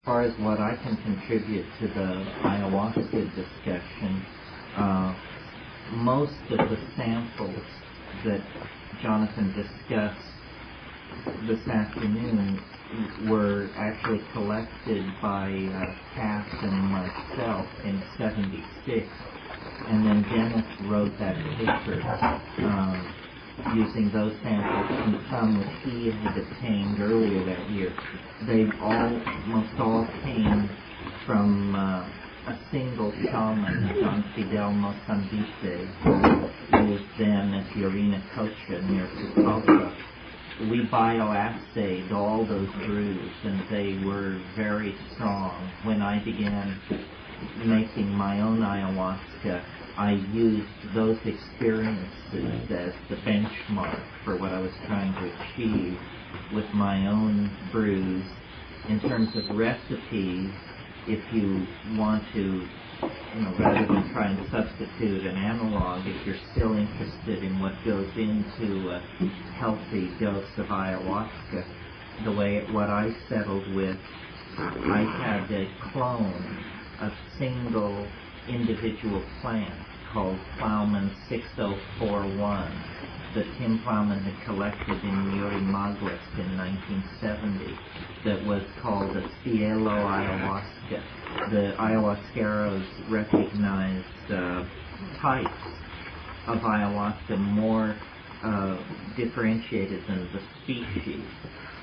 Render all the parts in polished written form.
far as what I can contribute to the ayahuasca discussion, most of the samples that Jonathan discussed this afternoon were actually collected by Cass and myself in '76, and then Dennis wrote that paper using those samples and some which he had obtained earlier that year. They almost all came from a single shaman, Don Fidel Mozambique, who was then at Yorina Cocha near Pucallpa. We bioassayed all those brews, and they were very strong. When I began making my own ayahuasca, I used those experiences as the benchmark for what I was trying to achieve with my own brews. In terms of recipes, if you want to, rather than try and substitute an analog, if you're still interested in what goes into a healthy dose of ayahuasca, what I settled with, I had a clone of single individual plant called Plowman 6041 that Tim Plowman had collected in Yurimaguas in 1970 that was called a Cielo Ayahuasca. The ayahuasqueros recognized types of ayahuasca more differentiated than the species.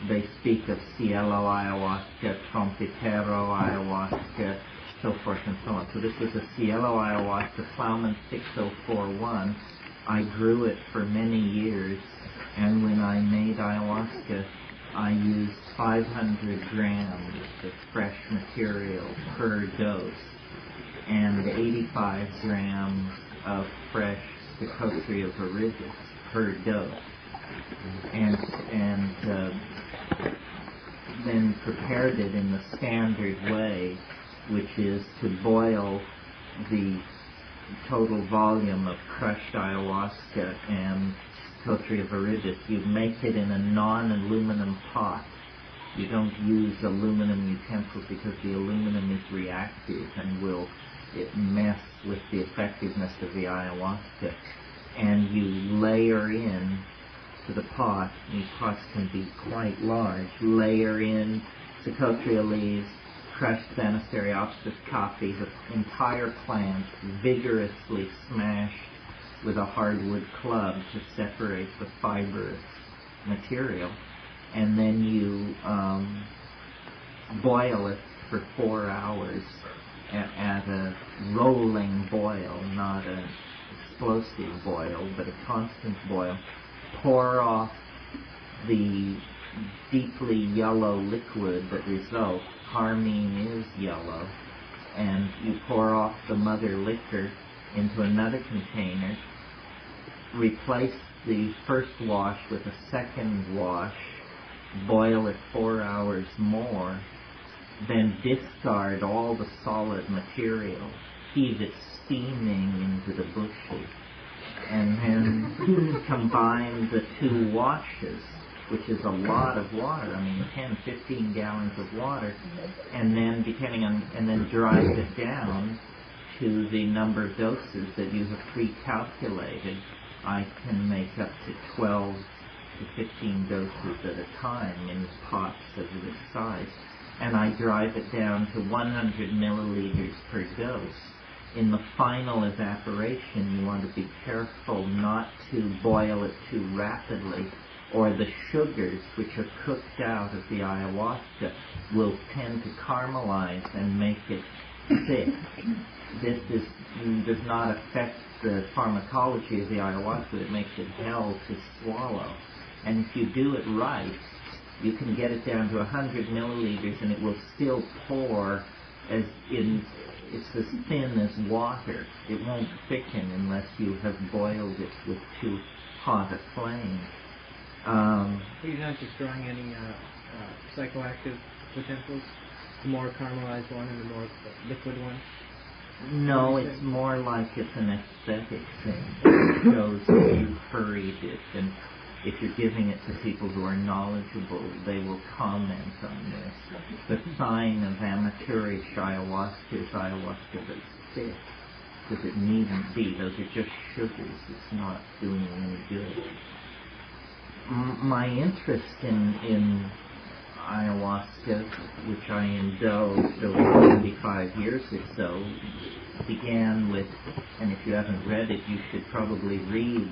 They speak of Cielo Ayahuasca, Trompetero Ayahuasca, so forth and so on. So this was a Cielo Ayahuasca, Plowman 6041. I grew it for many years, and when I made ayahuasca, I used 500 grams of fresh material per dose and 85 grams of fresh Psychotria viridis per dose. And then prepared it in the standard way, which is to boil the total volume of crushed ayahuasca and Psychotria viridis. You make it in a non-aluminum pot. You don't use aluminum utensils because the aluminum is reactive and will mess with the effectiveness of the ayahuasca. And you layer in to the pot, these pots can be quite large, layer in Psychotria leaves, crushed Banisteriopsis coffee, the entire plant vigorously smashed with a hardwood club to separate the fibrous material, and then you boil it for 4 hours at a rolling boil, not an explosive boil, but a constant boil. Pour off the deeply yellow liquid that results. Carmine is yellow, and you pour off the mother liquor into another container, replace the first wash with a second wash, boil it 4 hours more, then discard all the solid material, heave it steaming into the bushes, and then combine the 2 washes, which is a lot of water, 10, 15 gallons of water, and then and then drive it down to the number of doses that you have pre-calculated. I can make up to 12 to 15 doses at a time in pots of this size, and I drive it down to 100 milliliters per dose. In the final evaporation, you want to be careful not to boil it too rapidly, or the sugars which are cooked out of the ayahuasca will tend to caramelize and make it thick. This does not affect the pharmacology of the ayahuasca. It makes it hell to swallow. And if you do it right, you can get it down to 100 milliliters and it will still pour it's as thin as water. It won't thicken unless you have boiled it with too hot a flame. You're not destroying any psychoactive potentials? The more caramelized one and the more liquid one? No, it's more like it's an aesthetic thing. It shows that you hurried it and if you're giving it to people who are knowledgeable, they will comment on this. The sign of amateurish ayahuasca is ayahuasca that's thick, because it needn't be. Those are just sugars. It's not doing any good. My interest in ayahuasca, which I indulged over 25 years or so, began with, and if you haven't read it, you should probably read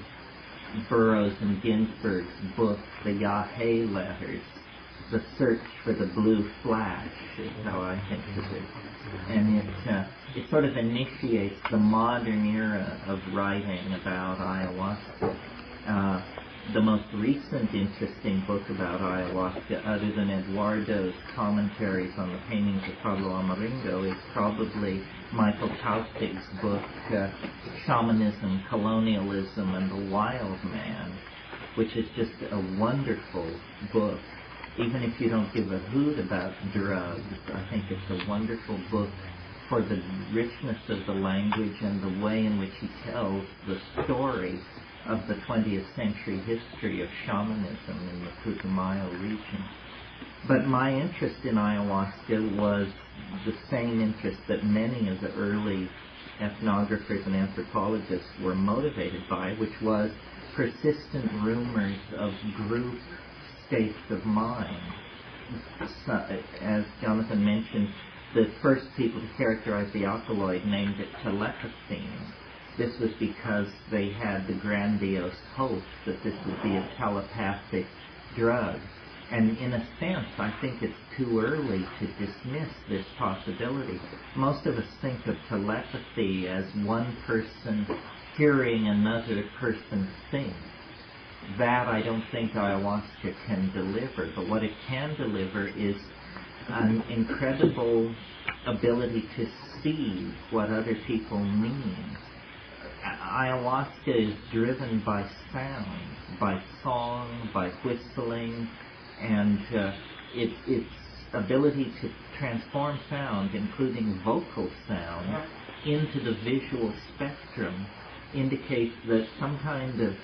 Burroughs and Ginsberg's book, The Yahé Letters, The Search for the Blue Flash, is how I think of it. And it sort of initiates the modern era of writing about ayahuasca. The most recent interesting book about ayahuasca, other than Eduardo's commentaries on the paintings of Pablo Amaringo, is probably Michael Taustig's book, Shamanism, Colonialism, and the Wild Man, which is just a wonderful book. Even if you don't give a hoot about drugs, I think it's a wonderful book for the richness of the language and the way in which he tells the story of the 20th century history of shamanism in the Putumayo region. But my interest in ayahuasca was the same interest that many of the early ethnographers and anthropologists were motivated by, which was persistent rumors of group states of mind. So, as Jonathan mentioned, the first people to characterize the alkaloid named it telepathy. This was because they had the grandiose hope that this would be a telepathic drug. And in a sense, I think it's too early to dismiss this possibility. Most of us think of telepathy as one person hearing another person think. That I don't think ayahuasca can deliver. But what it can deliver is an incredible ability to see what other people mean. Ayahuasca is driven by sound, by song, by whistling, and its ability to transform sound, including vocal sound, into the visual spectrum indicates that some kind of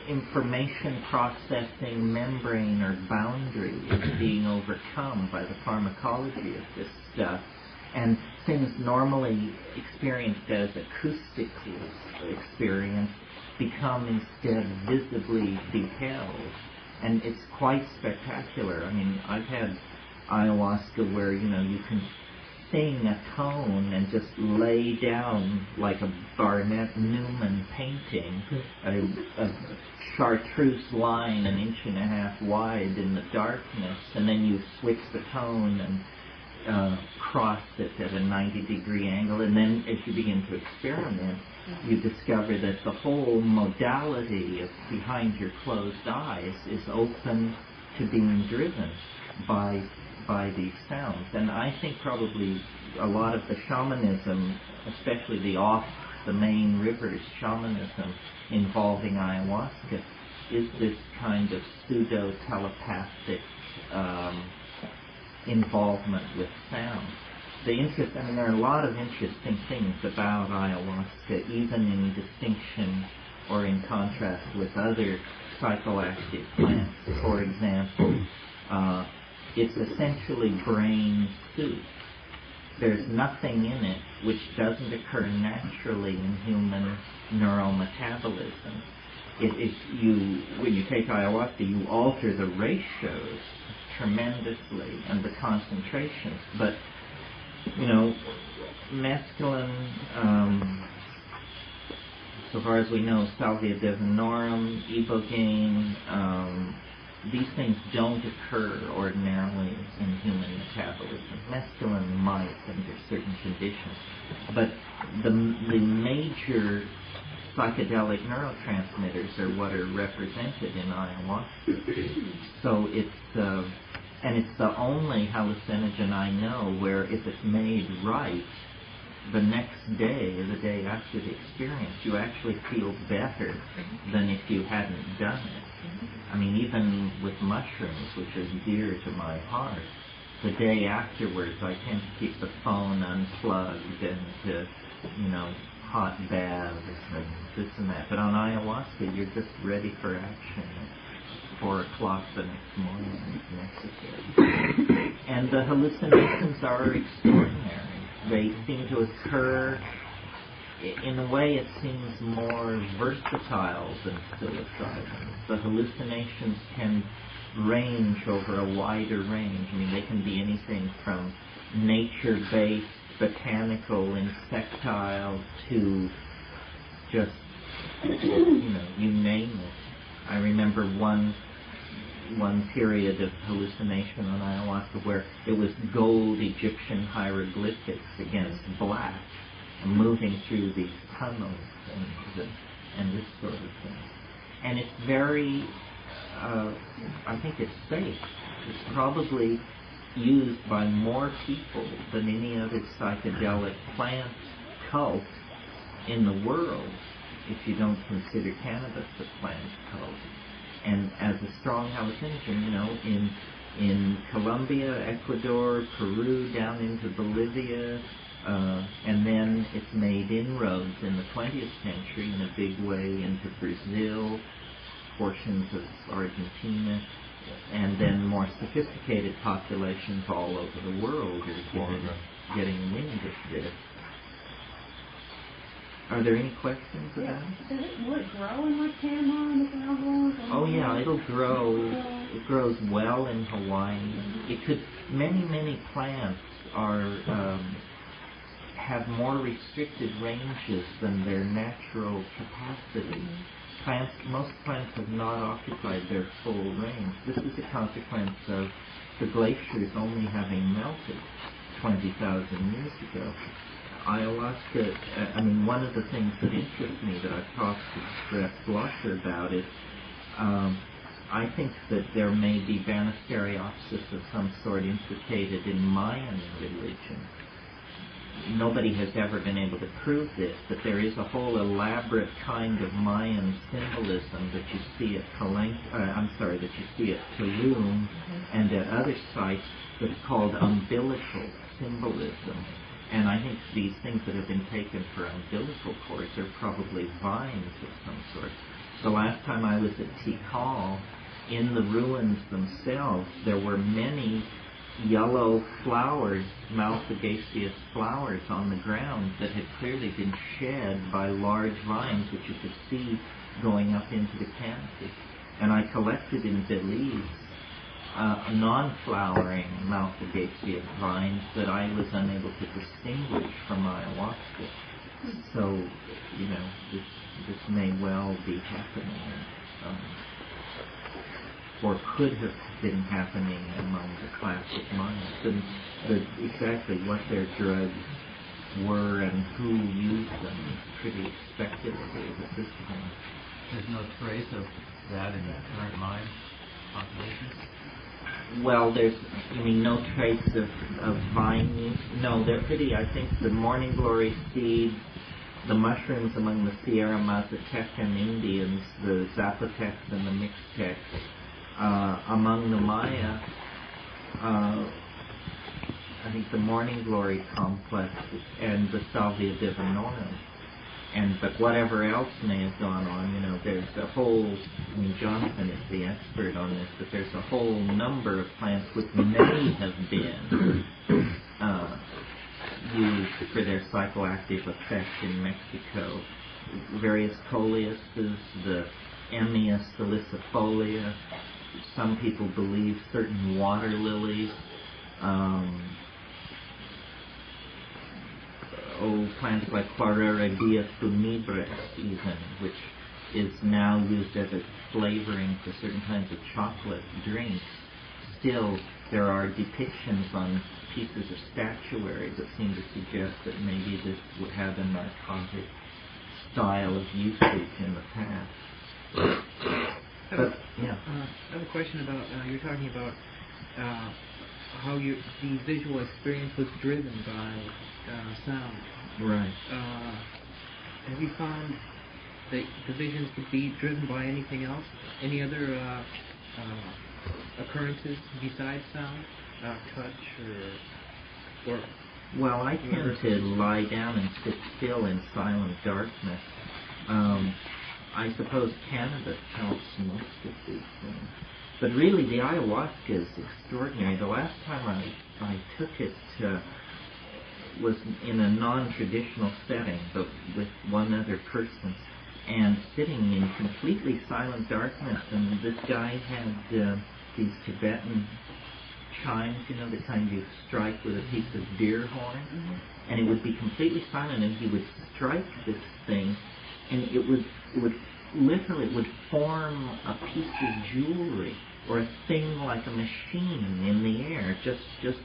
information processing membrane or boundary is being overcome by the pharmacology of this stuff. And things normally experienced as acoustic experience become instead visibly beheld. And it's quite spectacular. I mean, I've had ayahuasca where, you can sing a tone and just lay down like a Barnett Newman painting, a chartreuse line 1.5 inches wide in the darkness, and then you switch the tone and cross it at a 90-degree angle, and then as you begin to experiment, you discover that the whole modality of behind your closed eyes is open to being driven by these sounds. And I think probably a lot of the shamanism, especially the main rivers shamanism involving ayahuasca, is this kind of pseudo-telepathic involvement with sound. There are a lot of interesting things about ayahuasca, even in distinction or in contrast with other psychoactive plants. For example, it's essentially brain soup. There's nothing in it which doesn't occur naturally in human neural metabolism. When you take ayahuasca, you alter the ratios tremendously and the concentrations. But, mescaline, so far as we know, salvia divinorum, ibogaine, these things don't occur ordinarily in human metabolism. Mescaline might under certain conditions. But the major psychedelic neurotransmitters are what are represented in ayahuasca. So it's the only hallucinogen I know where if it's made right, the next day or the day after the experience, you actually feel better than if you hadn't done it. I mean, even with mushrooms, which are dear to my heart, the day afterwards I tend to keep the phone unplugged and to, hot baths and this and that. But on ayahuasca, you're just ready for action at 4 o'clock the next morning if necessary. And the hallucinations are extraordinary. They seem to occur, in a way it seems more versatile than psilocybin. The hallucinations can range over a wider range. I mean, they can be anything from nature-based, botanical, insectile, to just, you name it. I remember one period of hallucination on ayahuasca where it was gold Egyptian hieroglyphics against black, moving through these tunnels and this sort of thing. And it's very, I think it's safe. It's probably used by more people than any other psychedelic plant cult in the world, if you don't consider cannabis a plant cult. And as a strong hallucinogen, in Colombia, Ecuador, Peru, down into Bolivia, and then it's made inroads in the 20th century in a big way into Brazil, portions of Argentina, and then more sophisticated populations all over the world are getting wind of this. Are there any questions about it? Will it grow in like Panama and the Bahamas? Oh yeah, it'll grow. It grows well in Hawaii. It could. Many plants have more restricted ranges than their natural capacity. Most plants have not occupied their full range. This is a consequence of the glaciers only having melted 20,000 years ago. Ayahuasca, one of the things that interests me that I've talked to Brett Blosser about is I think that there may be Banisteriopsis of some sort implicated in Mayan religion. Nobody has ever been able to prove this, but there is a whole elaborate kind of Mayan symbolism that you see at Tulum and at other sites that's called umbilical symbolism. And I think these things that have been taken for umbilical cords are probably vines of some sort. The last time I was at Tikal, in the ruins themselves, there were many yellow flowers, Malphigaceous flowers on the ground that had clearly been shed by large vines, which you could see going up into the canopy. And I collected in Belize non-flowering Malphigaceous vines that I was unable to distinguish from ayahuasca. So, this may well be happening. Or could have been happening among the classic Mayans. And exactly what their drugs were and who used them is pretty speculative at this point. There's no trace of that in the current Mayan population? Well, there's, no trace of vine use? No, they're pretty, I think the morning glory seed, the mushrooms among the Sierra Mazatecan Indians, the Zapotecs and the Mixtecs, among the Maya, I think the Morning Glory complex and the Salvia divinorum. But whatever else may have gone on, there's a whole, Jonathan is the expert on this, but there's a whole number of plants which may have been used for their psychoactive effect in Mexico. Various coleuses, the Emia salicifolia. Some people believe certain water lilies, plants like Quareragia funebris even, which is now used as a flavoring for certain kinds of chocolate drinks. Still, there are depictions on pieces of statuary that seem to suggest that maybe this would have a narcotic style of usage in the past. But, yeah. I have a question about, you're talking about how the visual experience was driven by sound. Right. Have you found that the visions could be driven by anything else? Any other occurrences besides sound? Touch or Well, I tend to lie down and sit still in silent darkness. I suppose cannabis helps most of these things. But really, the ayahuasca is extraordinary. The last time I took it was in a non-traditional setting, but with one other person, and sitting in completely silent darkness. And this guy had these Tibetan chimes, the kind you strike with a piece of deer horn, and it would be completely silent, and he would strike this thing, and it would form a piece of jewelry or a thing like a machine in the air, just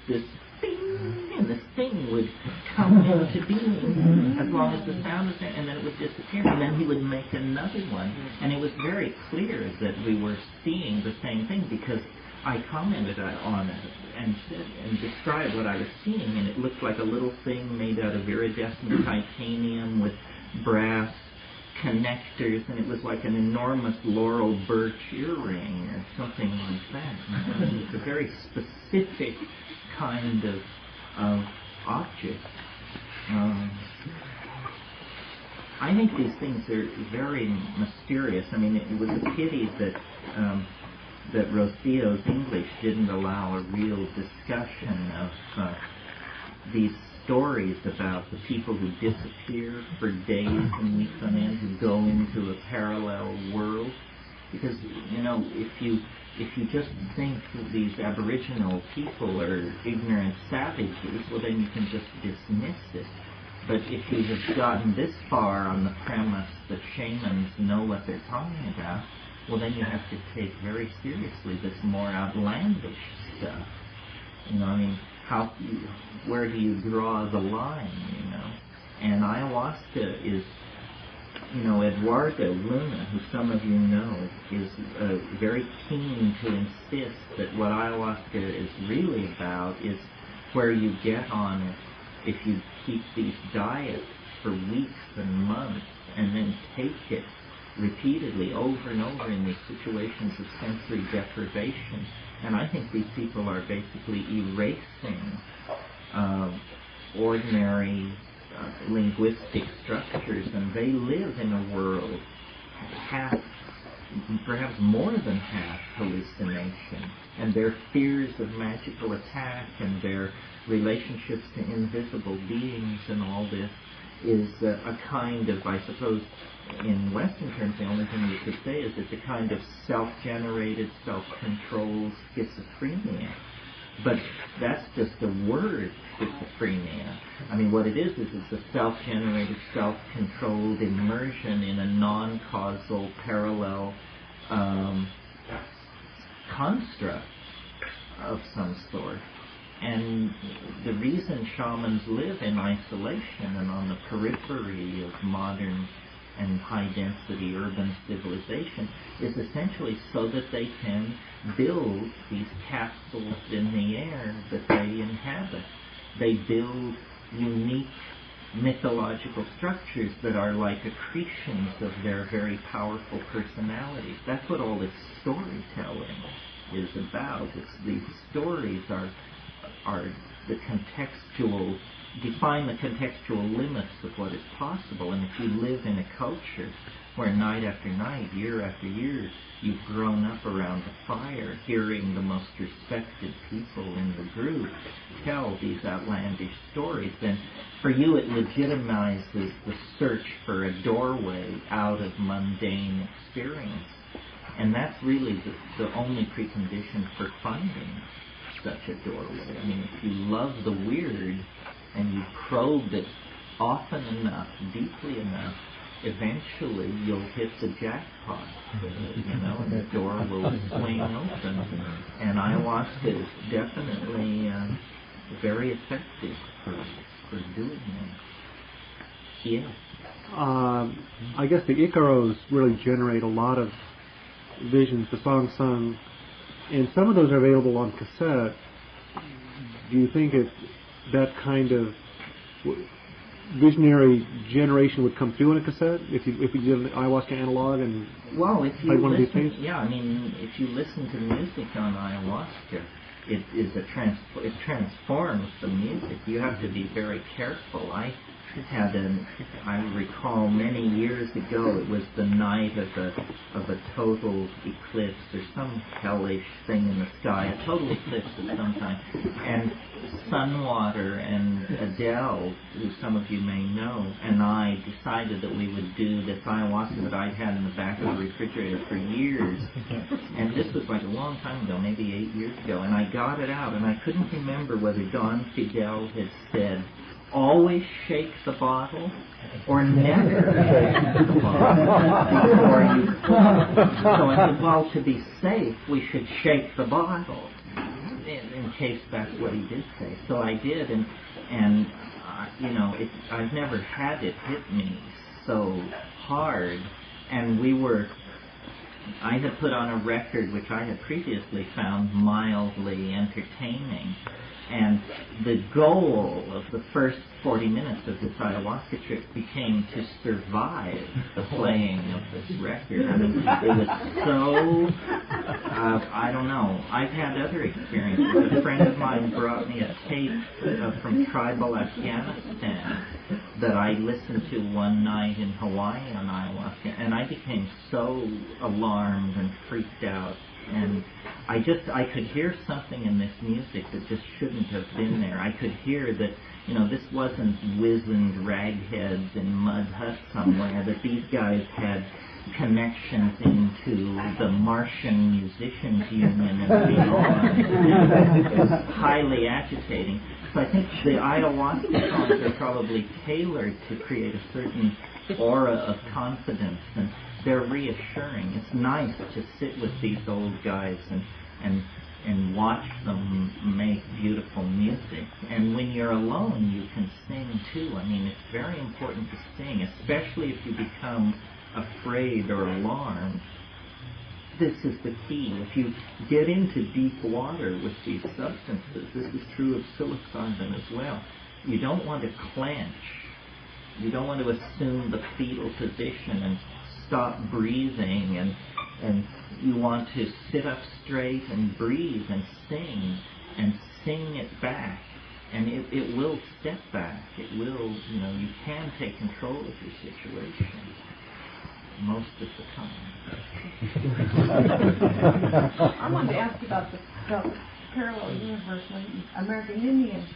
this thing, and this thing would come into being as long as the sound was there, and then it would disappear, and then he would make another one, and it was very clear that we were seeing the same thing, because I commented on it and said and described what I was seeing, and it looked like a little thing made out of iridescent titanium with brass connectors, and it was like an enormous laurel birch earring or something like that. It's a very specific kind of object. I think these things are very mysterious. I mean, it was a pity that Rocio's English didn't allow a real discussion of these stories about the people who disappear for days and weeks on end, who go into a parallel world. Because, if you just think these Aboriginal people are ignorant savages, well, then you can just dismiss it. But if you have gotten this far on the premise that shamans know what they're talking about, well, then you have to take very seriously this more outlandish stuff. Where do you draw the line, And ayahuasca is, Eduardo Luna, who some of you know, is very keen to insist that what ayahuasca is really about is where you get on it if you keep these diets for weeks and months and then take it repeatedly over and over in these situations of sensory deprivation. And I think these people are basically erasing ordinary linguistic structures, and they live in a world half, perhaps more than half, hallucination. And their fears of magical attack and their relationships to invisible beings and all this is a kind of, I suppose, in Western terms, the only thing you could say is it's a kind of self-generated, self-controlled schizophrenia. But that's just the word, schizophrenia. I mean, what it is it's a self-generated, self-controlled immersion in a non-causal, parallel construct of some sort. And the reason shamans live in isolation and on the periphery of modern and high-density urban civilization is essentially so that they can build these castles in the air that they inhabit. They build unique mythological structures that are like accretions of their very powerful personalities. That's what all this storytelling is about. These stories are the contextual, define the contextual limits of what is possible. And if you live in a culture where night after night, year after year, you've grown up around the fire, hearing the most respected people in the group tell these outlandish stories, then for you it legitimizes the search for a doorway out of mundane experience. And that's really the only precondition for finding such a doorway. I mean, if you love the weird and you probe it often enough, deeply enough, eventually you'll hit the jackpot, and the door will swing open. And ayahuasca is definitely very effective for doing that. Yeah. I guess the Icaros really generate a lot of visions, the song sung, and some of those are available on cassette. Do you think that kind of visionary generation would come through in a cassette if you did an ayahuasca analog and if you played one of these tapes? Yeah, I mean, if you listen to music on ayahuasca, it transforms the music. You have to be very careful. I recall many years ago, it was the night of a total eclipse or some hellish thing in the sky, a total eclipse of some kind, and Sunwater and Adele, who some of you may know, and I decided that we would do this ayahuasca that I'd had in the back of the refrigerator for years, and this was like a long time ago, maybe 8 years ago, and I got it out, and I couldn't remember whether Don Fidel had said, always shake the bottle or never shake the bottle before you pour. So I said, well, to be safe, we should shake the bottle in case that's what he did say. So I did, and I've never had it hit me so hard. And I had put on a record which I had previously found mildly entertaining. And the goal of the first 40 minutes of this ayahuasca trip became to survive the playing of this record. I mean, it was so, I don't know. I've had other experiences. A friend of mine brought me a tape from tribal Afghanistan that I listened to one night in Hawaii on ayahuasca, and I became so alarmed and freaked out. And I could hear something in this music that just shouldn't have been there. I could hear that, this wasn't wizened ragheads in mud huts somewhere, that these guys had connections into the Martian Musicians Union and beyond. It was highly agitating. So I think the ayahuasca songs are probably tailored to create a certain aura of confidence, and they're reassuring. It's nice to sit with these old guys and watch them make beautiful music. And when you're alone, you can sing too. I mean, it's very important to sing, especially if you become afraid or alarmed. This is the key. If you get into deep water with these substances, this is true of psilocybin as well, you don't want to clench. You don't want to assume the fetal position and stop breathing, and you want to sit up straight and breathe and sing it back, and it will step back. It will, you can take control of your situation most of the time. I wanted to ask you about the parallel universe. American Indian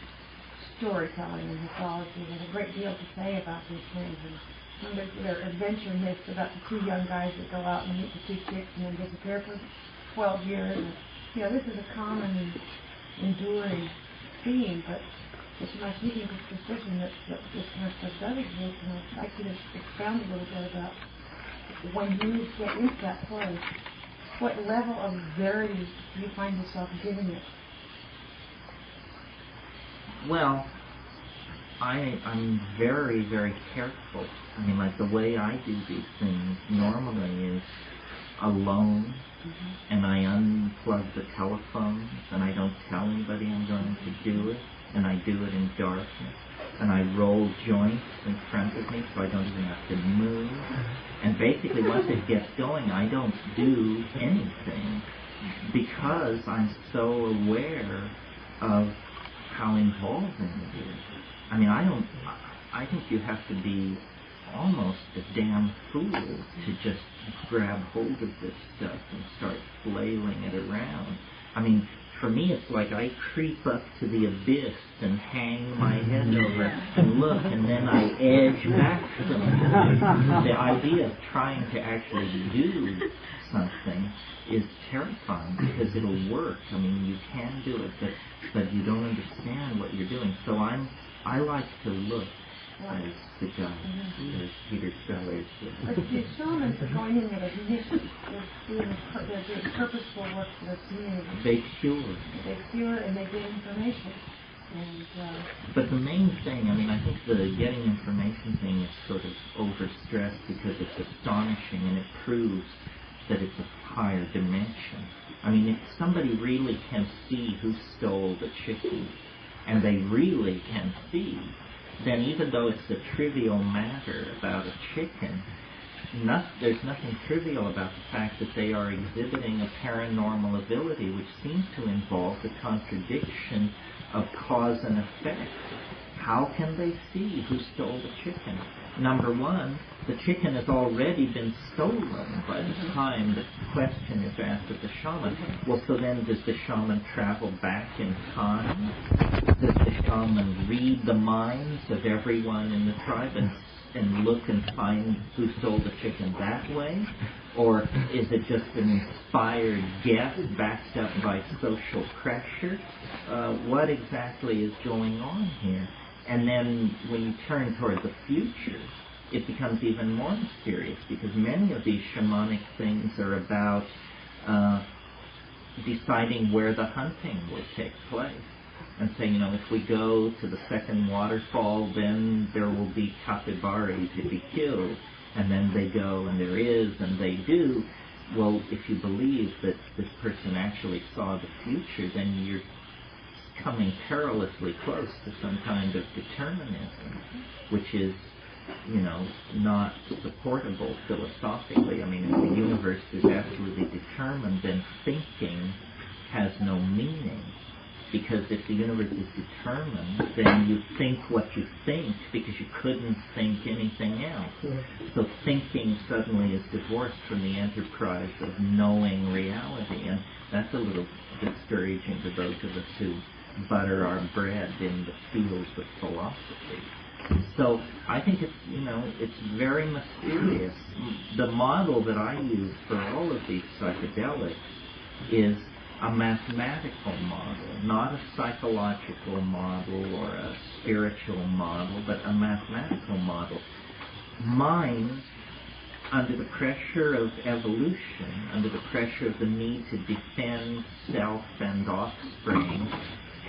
storytelling and mythology has a great deal to say about these things. And their adventure myths about the two young guys that go out and meet the two chicks and then disappear for 12 years. And, this is a common and enduring theme, but it's my feeling of suspicion that this kind of stuff does exist. And I'd like you to expound a little bit about when you get into that place, what level of verity do you find yourself giving it? Well, I'm very, very careful. I mean, like the way I do these things normally is alone, and I unplug the telephones, and I don't tell anybody I'm going to do it, and I do it in darkness, and I roll joints in front of me so I don't even have to move. And basically, once it gets going, I don't do anything because I'm so aware of how involving it is. I mean, I think you have to be almost a damn fool to just grab hold of this stuff and start flailing it around. I mean, for me, it's like I creep up to the abyss and hang my head over and look, and then I edge back from the idea of trying to actually do something is terrifying because it'll work. I mean, you can do it, but you don't understand what you're doing. So I like to look as the guy, as Peter Sellers did. But the shamans are going in with a mission. They're doing purposeful work for the community. They cure. They cure and they get information. But the main thing, I mean, I think the getting information thing is sort of overstressed because it's astonishing and it proves that it's a higher dimension. I mean, if somebody really can see who stole the chicken, and they really can see, then even though it's a trivial matter about a chicken, there's nothing trivial about the fact that they are exhibiting a paranormal ability which seems to involve the contradiction of cause and effect. How can they see who stole the chicken? Number one, the chicken has already been stolen by the time the question is asked of the shaman. Well, so then does the shaman travel back in time? Does the shaman read the minds of everyone in the tribe and look and find who stole the chicken that way? Or is it just an inspired guess backed up by social pressure? What exactly is going on here? And then when you turn toward the future, it becomes even more mysterious, because many of these shamanic things are about deciding where the hunting will take place. And saying, if we go to the second waterfall, then there will be capybara to be killed. And then they go, and there is, and they do. Well, if you believe that this person actually saw the future, then you're coming perilously close to some kind of determinism, which is, not supportable philosophically. I mean, if the universe is absolutely determined, then thinking has no meaning. Because if the universe is determined, then you think what you think because you couldn't think anything else. So thinking suddenly is divorced from the enterprise of knowing reality, and that's a little discouraging to those of us who butter our bread in the fields of philosophy. So I think it's very mysterious. The model that I use for all of these psychedelics is a mathematical model, not a psychological model or a spiritual model, but a mathematical model. Mine, under the pressure of evolution, under the pressure of the need to defend self and offspring,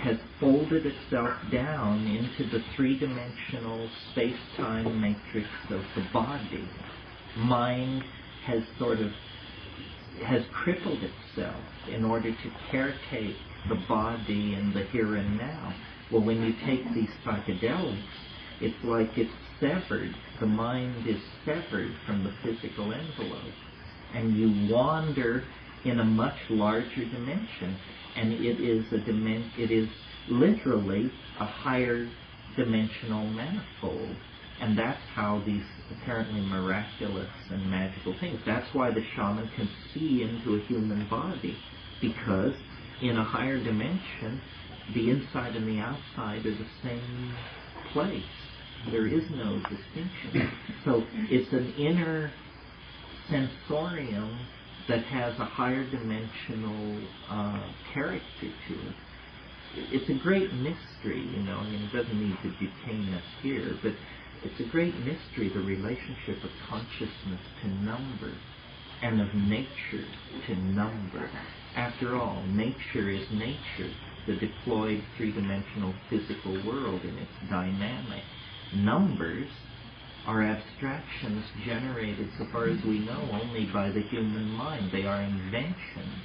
has folded itself down into the three-dimensional space-time matrix of the body. Mind has crippled itself in order to caretake the body and the here and now. Well, when you take these psychedelics, it's like it's severed. The mind is severed from the physical envelope, and you wander in a much larger dimension. And it is literally a higher dimensional manifold. And that's how these apparently miraculous and magical things, that's why the shaman can see into a human body, because in a higher dimension, the inside and the outside are the same place. There is no distinction. So it's an inner sensorium that has a higher dimensional character to it. It's a great mystery, it doesn't need to detain us here, but it's a great mystery, the relationship of consciousness to number and of nature to number. After all, nature is nature, the deployed three-dimensional physical world in its dynamic. Numbers are abstractions generated, so far as we know, only by the human mind. They are inventions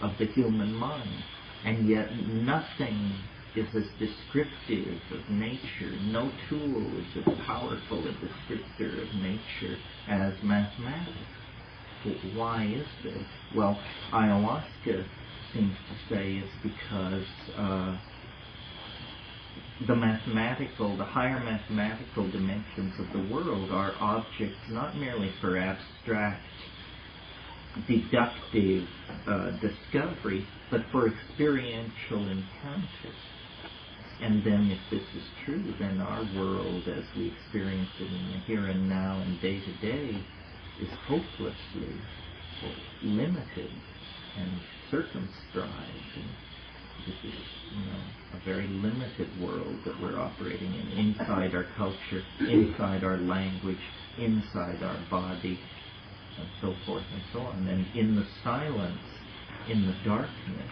of the human mind. And yet nothing is as descriptive of nature. No tool is as powerful a descriptor of nature as mathematics. Why is this? Well, ayahuasca seems to say it's because the higher mathematical dimensions of the world are objects not merely for abstract deductive discovery, but for experiential encounters. And then if this is true, then our world as we experience it in the here and now and day to day is hopelessly limited and circumscribed. And this is, a very limited world that we're operating in, inside our culture, inside our language, inside our body, and so forth and so on. And in the silence, in the darkness,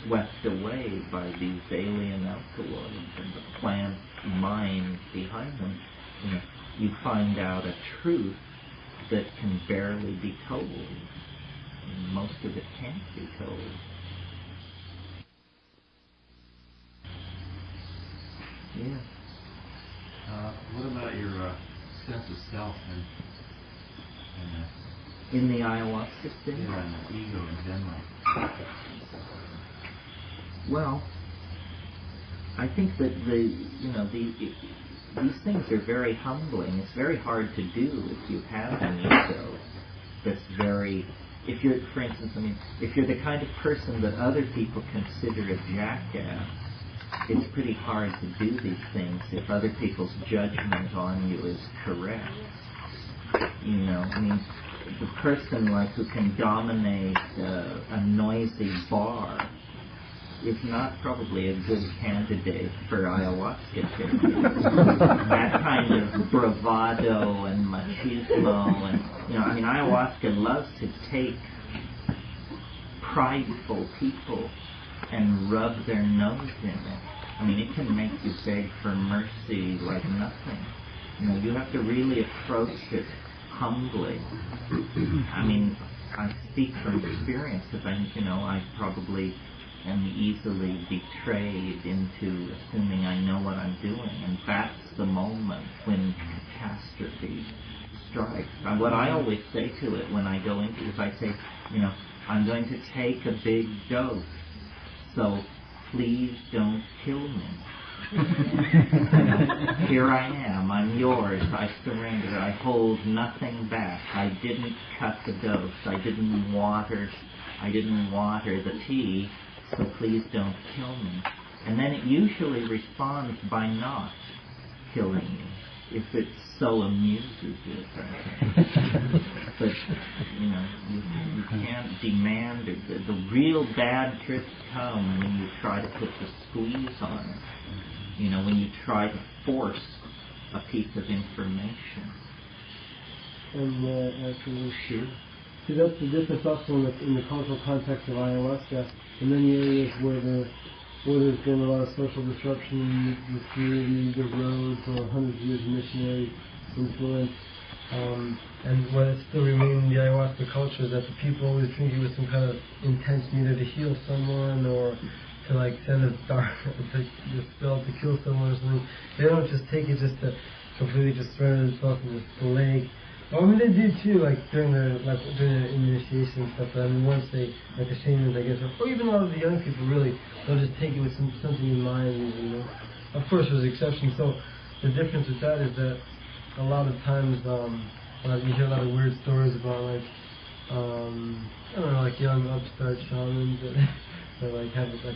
swept away by these alien alkaloids and the plant mind behind them, you find out a truth that can barely be told. And most of it can't be told. Yeah. What about your sense of self and in the ayahuasca state? And the ego in general. Well, I think that these things are very humbling. It's very hard to do if you have an ego that's very. If you're, for instance, if you're the kind of person that other people consider a jackass, it's pretty hard to do these things if other people's judgment on you is correct. The person who can dominate a noisy bar is not probably a good candidate for ayahuasca therapy. That kind of bravado and machismo and ayahuasca loves to take prideful people and rub their nose in it. It can make you beg for mercy like nothing. You have to really approach it humbly. I speak from experience because I probably am easily betrayed into assuming I know what I'm doing, and that's the moment when catastrophe strikes. And what I always say to it when I go into it is I say, I'm going to take a big dose, so please don't kill me. Here I am, I'm yours, I surrender, I hold nothing back, I didn't cut the dose, I didn't water the tea, so please don't kill me. And then it usually responds by not killing me, if it so amuses it. But, you can't demand it. The real bad trips come when you try to put the squeeze on it. When you try to force a piece of information. And actually, see, that's the difference also in the cultural context of ayahuasca. In many areas where there's been a lot of social disruption, the community, the roads, or hundreds of years of missionary influence, and what still remains in the ayahuasca culture is that the people always think it was some kind of intense either to heal someone or to send a dart to spell to kill someone or something. They don't just take it just to completely just surrender themselves in the lake. Well, they do too, during the initiation and stuff. But once they, the shamans, I guess, or even a lot of the young people, really, they'll just take it with something in mind. Of course, there's exceptions. So the difference with that is that a lot of times, you hear a lot of weird stories about young upstart shamans that have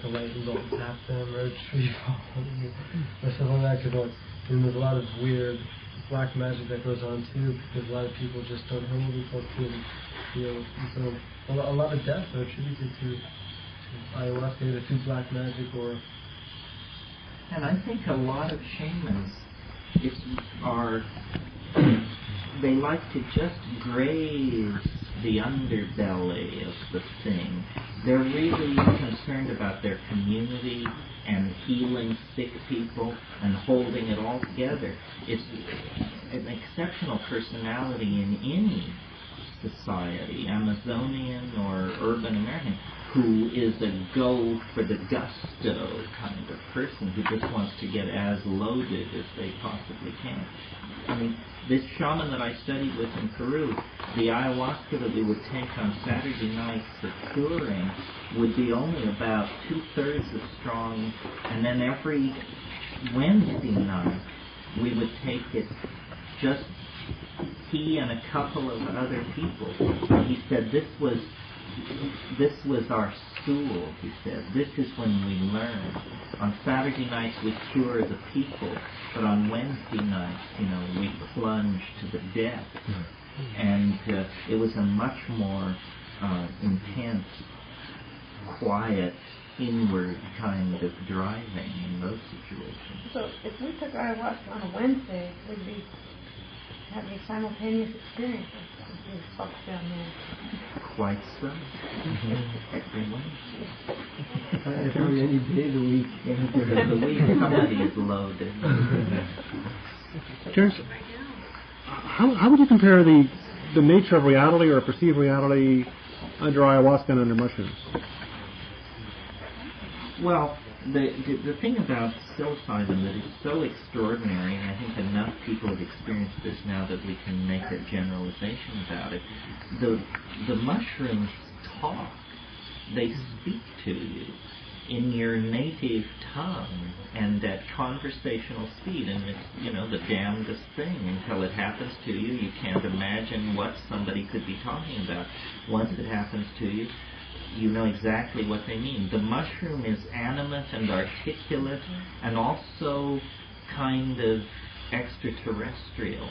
a lightning bolt tap them or a tree fall or something like that. Because there's a lot of weird black magic that goes on too, because a lot of people just don't handle themselves too. So a lot of deaths are attributed to ayahuasca, either through black magic or. And I think a lot of shamans they like to just graze the underbelly of the thing. They're really concerned about their community and healing sick people and holding it all together. It's an exceptional personality in any society, Amazonian or urban American, who is a go for the gusto kind of person who just wants to get as loaded as they possibly can. This shaman that I studied with in Peru, the ayahuasca that we would take on Saturday nights for curing would be only about 2/3 as strong, and then every Wednesday night we would take it, just he and a couple of other people. He said this was our school, he said. This is when we learn. On Saturday nights we cure the people, but on Wednesday nights, we plunge to the depths. And it was a much more intense, quiet, inward kind of driving in those situations. So if we took ayahuasca on a Wednesday, we'd be having a simultaneous experience with these folks down there. Quite so. Every Wednesday. Every any day of the week. Any day of the week, somebody is loaded. Terence, how would you compare the nature of reality or perceived reality under ayahuasca and under mushrooms? Well, The thing about psilocybin that is so extraordinary, and I think enough people have experienced this now that we can make a generalization about it, the mushrooms talk. They speak to you in your native tongue and at conversational speed, and it's, the damnedest thing. Until it happens to you, you can't imagine what somebody could be talking about. Once it happens to you, you know exactly what they mean. The mushroom is animate and articulate and also kind of extraterrestrial.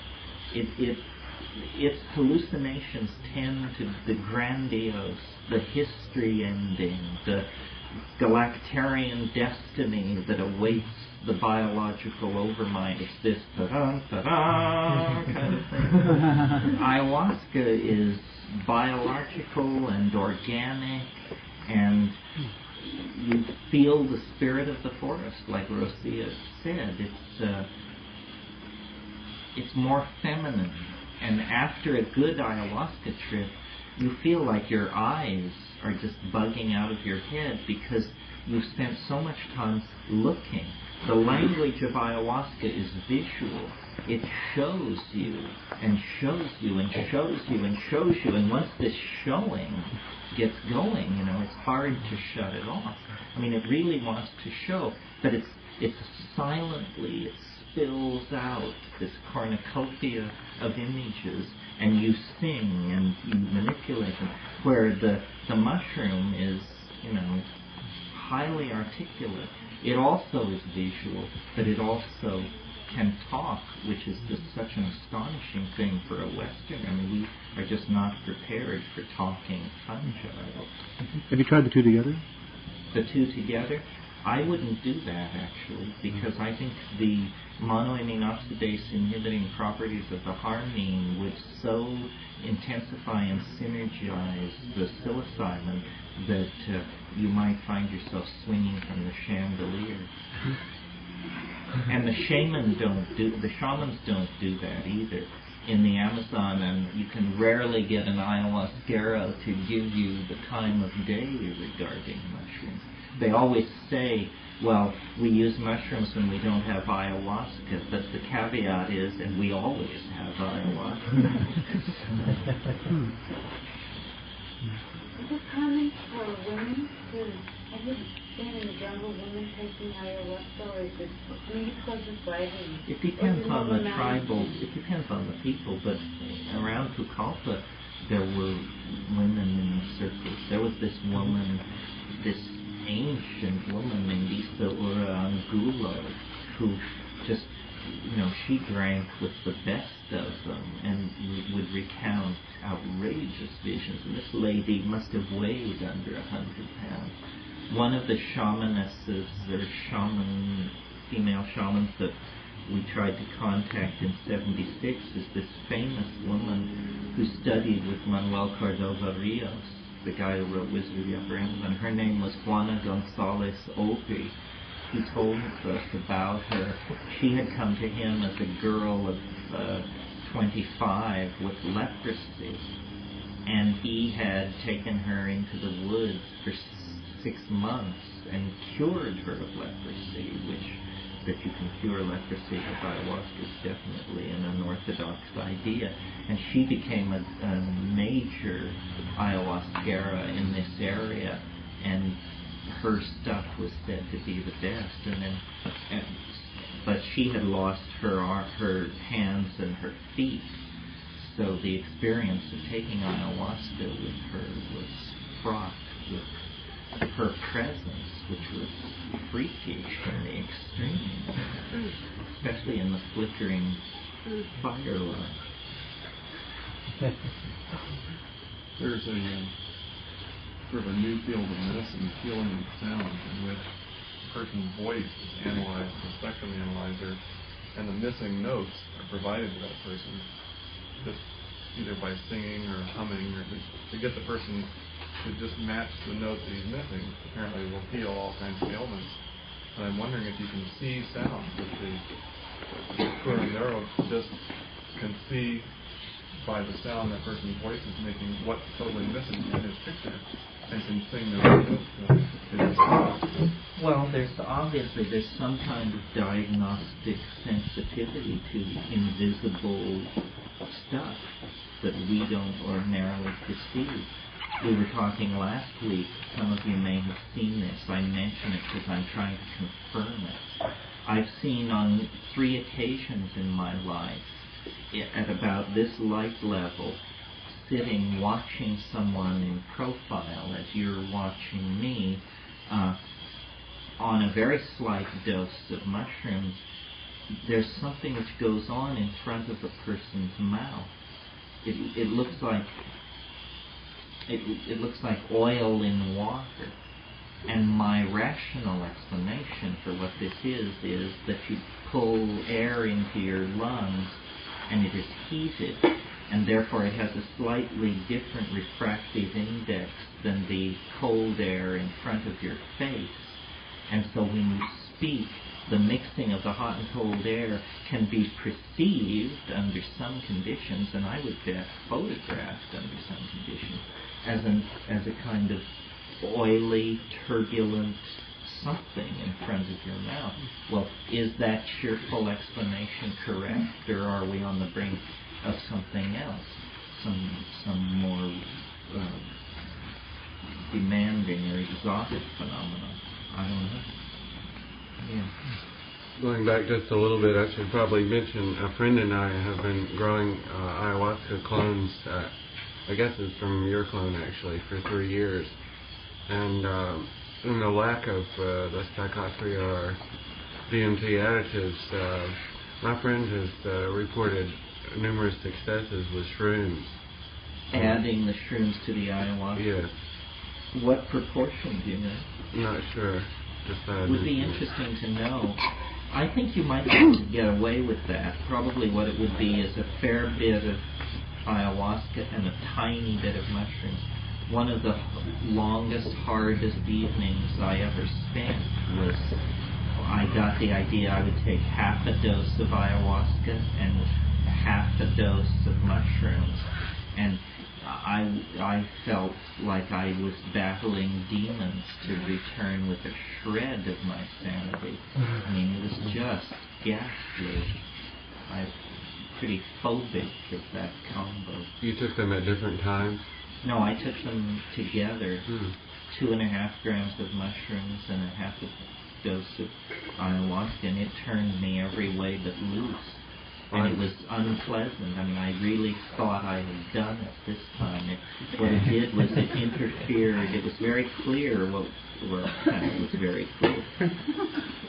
Its hallucinations tend to the grandiose, the history-ending, the galactarian destiny that awaits the biological overmind. It's this ta-da, ta-da kind of thing. Ayahuasca is biological and organic, and you feel the spirit of the forest, like Rosia said. It's more feminine, and after a good ayahuasca trip, you feel like your eyes are just bugging out of your head because you've spent so much time looking. The language of ayahuasca is visual. It shows you and shows you and shows you and shows you, and once this showing gets going, it's hard to shut it off. I mean, it really wants to show, but it's silently, it spills out this cornucopia of images, and you sing and you manipulate them, where the mushroom is, highly articulate. It also is visual, but it also can talk, which is just such an astonishing thing for a Western. I mean, we are just not prepared for talking fungi. Have you tried the two together? The two together? I wouldn't do that, actually, because I think the monoamine oxidase inhibiting properties of the harmine would so intensify and synergize the psilocybin that you might find yourself swinging from the chandelier. And the shamans don't do that either. In the Amazon, and you can rarely get an ayahuasquero to give you the time of day regarding mushrooms. They always say, well, we use mushrooms when we don't have ayahuasca, but the caveat is, and we always have ayahuasca. Is it common for women to, have you been in the jungle, women taking ayahuasca, or is it, because it's vitamin? It depends on the tribal, it depends on the people, but around Pucallpa, there were women in circles. There was this woman, this ancient woman named Isa Ura Angulo, who just, she drank with the best of them and would recount outrageous visions. And this lady must have weighed under 100 pounds. One of the shamanesses, or female shamans that we tried to contact in 76 is this famous woman who studied with Manuel Cordova Rios, the guy who wrote Wizard of the Upper Amazon. Her name was Juana Gonzalez Opie. He told us about her. She had come to him as a girl of 25 with leprosy, and he had taken her into the woods for 6 months and cured her of leprosy, which that you can cure leprosy with ayahuasca is definitely an unorthodox idea. And she became a major ayahuasquera in this area, and her stuff was said to be the best. But she had lost her hands and her feet, so the experience of taking ayahuasca with her was fraught with her presence, which was freakish in the extreme, especially in the flickering firelight. There's a sort of a new field of medicine, healing and sound, in which a person's voice is analyzed, a spectrum analyzer, and the missing notes are provided to that person, just either by singing or humming, or to get the person to just match the note that he's missing. Apparently will heal all kinds of ailments. And I'm wondering if you can see sound, if the curandero just can see by the sound that person's voice is making what's totally missing in his picture, and can sing the Well, there's some kind of diagnostic sensitivity to invisible stuff that we don't ordinarily perceive. We were talking last week, some of you may have seen this, I mention it because I'm trying to confirm it. I've seen on 3 occasions in my life, at about this light level, sitting watching someone in profile as you're watching me, on a very slight dose of mushrooms. There's something which goes on in front of a person's mouth. It looks like oil in water. And my rational explanation for what this is that you pull air into your lungs and it is heated, and therefore it has a slightly different refractive index than the cold air in front of your face. And so when you speak, the mixing of the hot and cold air can be perceived under some conditions, and I would bet photographed under some conditions, as a kind of oily, turbulent something in front of your mouth. Well, is that cheerful explanation correct, or are we on the brink of something else, some more demanding or exotic phenomenon? I don't know. Yeah. Going back just a little bit, I should probably mention a friend and I have been growing ayahuasca clones. I guess it's from your clone actually, for 3 years. And in the lack of the psychotria or DMT additives, my friend has reported numerous successes with shrooms. Adding the shrooms to the ayahuasca? Yes. What proportion do you know? Not sure. It would be interesting to know. I think you might be able to get away with that. Probably what it would be is a fair bit of ayahuasca and a tiny bit of mushrooms. One of the longest, hardest evenings I ever spent was, I got the idea I would take half a dose of ayahuasca and half a dose of mushrooms. And I felt like I was battling demons to return with a shred of my sanity. I mean, it was just ghastly. I'm pretty phobic of that combo. You took them at different times? No, I took them together. 2.5 grams of mushrooms and a half a dose of ayahuasca, and it turned me every way but loose. And it was unpleasant. I mean, I really thought I had done it this time. What it did was it interfered. It was very clear it was very clear.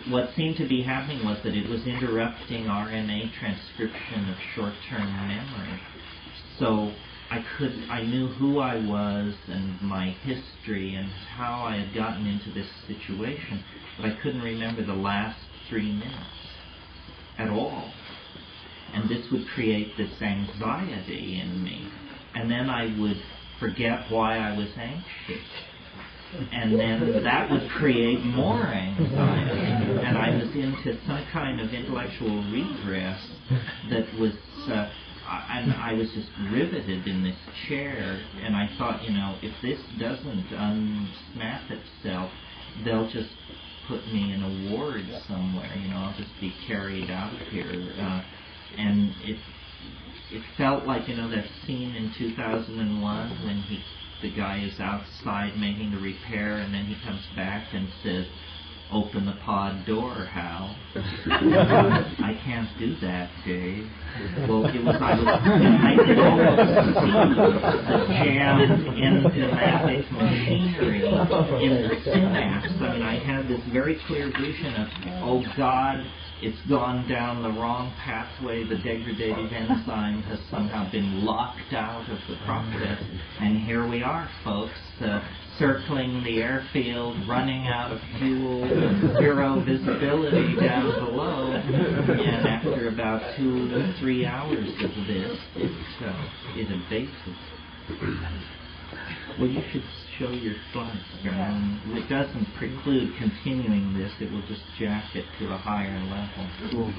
What seemed to be happening was that it was interrupting RNA transcription of short-term memory. So I knew who I was and my history and how I had gotten into this situation, but I couldn't remember the last 3 minutes at all. And this would create this anxiety in me. And then I would forget why I was anxious. And then that would create more anxiety. And I was into some kind of intellectual regress that was, and I was just riveted in this chair. And I thought, if this doesn't unsnap itself, they'll just put me in a ward somewhere. I'll just be carried out of here. And it felt like, that scene in 2001 when the guy is outside making the repair, and then he comes back and says, "Open the pod door, Hal." I can't do that, Dave. Well, I could almost see the jammed enzymatic machinery in the synapse. I mean, I had this very clear vision of, oh God, it's gone down the wrong pathway. The degradative enzyme has somehow been locked out of the process. And here we are, folks, circling the airfield, running out of fuel, and zero visibility down below. And after about 2 to 3 hours of this, it abated. Well, you should show your slides. It doesn't preclude continuing this. It will just jack it to a higher level. Cool.